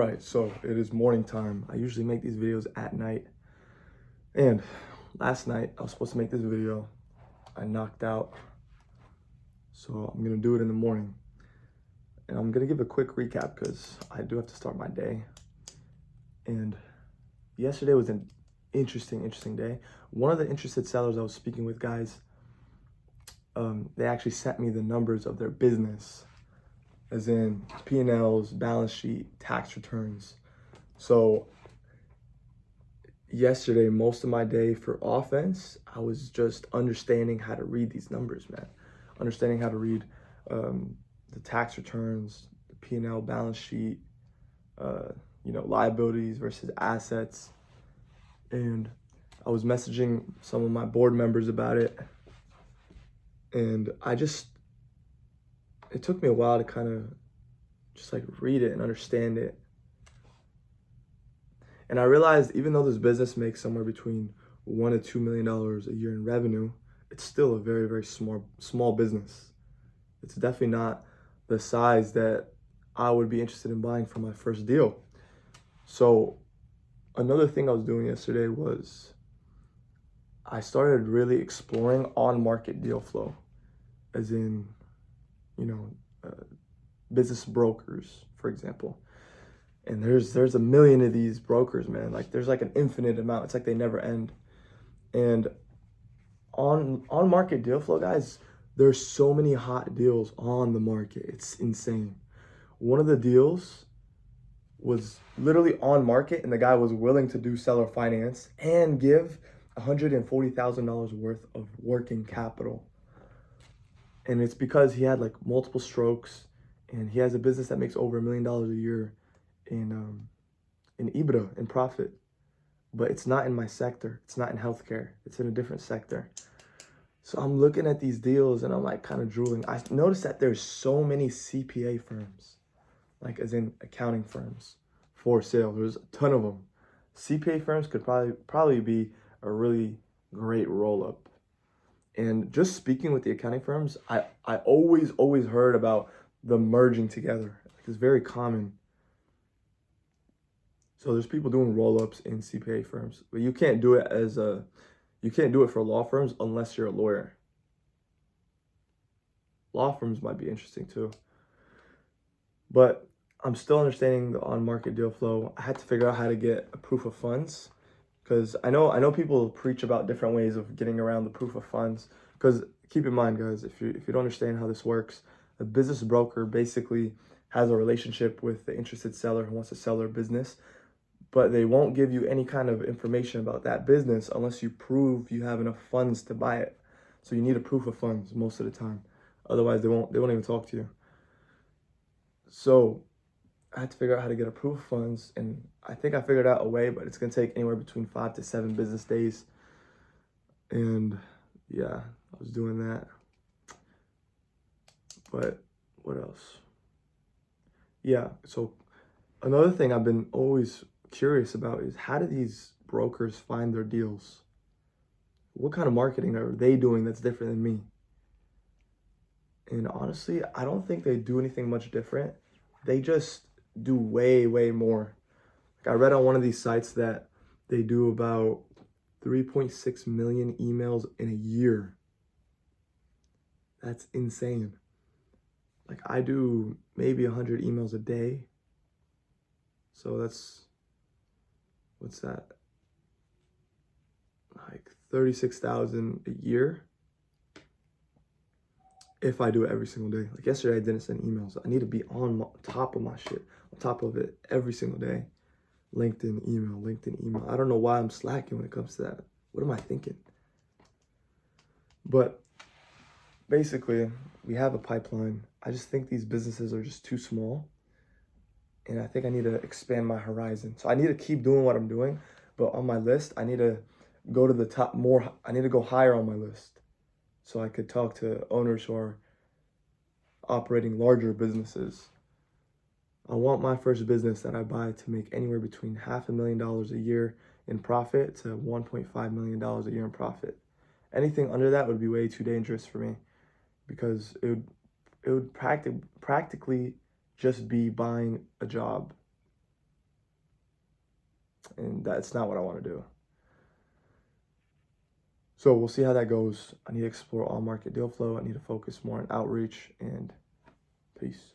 Alright, so it is morning time. I usually make these videos at night. And last night, I was supposed to make this video. I knocked out. So I'm going to do it in the morning. And I'm going to give a quick recap because I do have to start my day. And yesterday was an interesting day. One of the interested sellers I was speaking with, guys, they actually sent me the numbers of their business, as in P&Ls, balance sheet, tax returns. So yesterday, most of my day for offense, I was just understanding how to read these numbers, man. Understanding how to read the tax returns, the P&L balance sheet, liabilities versus assets. And I was messaging some of my board members about it. And it took me a while to kind of just like read it and understand it. And I realized even though this business makes somewhere between $1 to $2 million a year in revenue, it's still a very, very small business. It's definitely not the size that I would be interested in buying for my first deal. So another thing I was doing yesterday was I started really exploring on-market deal flow, as in, business brokers, for example. And there's a million of these brokers, man. Like there's like an infinite amount. It's like they never end. And on market deal flow, guys, there's so many hot deals on the market. It's insane. One of the deals was literally on market, and the guy was willing to do seller finance and give $140,000 worth of working capital. And it's because he had like multiple strokes, and he has a business that makes over $1 million a year in EBITDA, in profit. But it's not in my sector. It's not in healthcare. It's in a different sector. So I'm looking at these deals and I'm like kind of drooling. I noticed that there's so many CPA firms, like as in accounting firms, for sale. There's a ton of them. CPA firms could probably be a really great roll-up. And just speaking with the accounting firms, I always heard about them merging together. Like it's very common. So there's people doing roll-ups in CPA firms, but you can't do it for law firms unless you're a lawyer. Law firms might be interesting too. But I'm still understanding the on-market deal flow. I had to figure out how to get a proof of funds, because I know people preach about different ways of getting around the proof of funds. Because keep in mind, guys, if you don't understand how this works, a business broker basically has a relationship with the interested seller who wants to sell their business, but they won't give you any kind of information about that business unless you prove you have enough funds to buy it. So you need a proof of funds most of the time. Otherwise, they won't even talk to you. So I had to figure out how to get a proof of funds, and I think I figured out a way, but it's gonna take anywhere between 5 to 7 business days. And yeah, I was doing that. But what else? Yeah, so another thing I've been always curious about is, how do these brokers find their deals? What kind of marketing are they doing that's different than me? And honestly, I don't think they do anything much different. They just do way more. Like I read on one of these sites that they do about 3.6 million emails in a year. That's insane. Like I do maybe 100 emails a day. So what's that? Like 36,000 a year if I do it every single day. Like yesterday, I didn't send emails. I need to be on top of my shit, on top of it every single day. LinkedIn email. I don't know why I'm slacking when it comes to that. What am I thinking? But basically, we have a pipeline. I just think these businesses are just too small. And I think I need to expand my horizon. So I need to keep doing what I'm doing. But on my list, I need to go to the top more. I need to go higher on my list, so I could talk to owners who are operating larger businesses. I want my first business that I buy to make anywhere between $500,000 a year in profit to $1.5 million a year in profit. Anything under that would be way too dangerous for me, because it would practically just be buying a job. and that's not what I want to do. So we'll see how that goes. I need to explore all market deal flow. I need to focus more on outreach, and peace.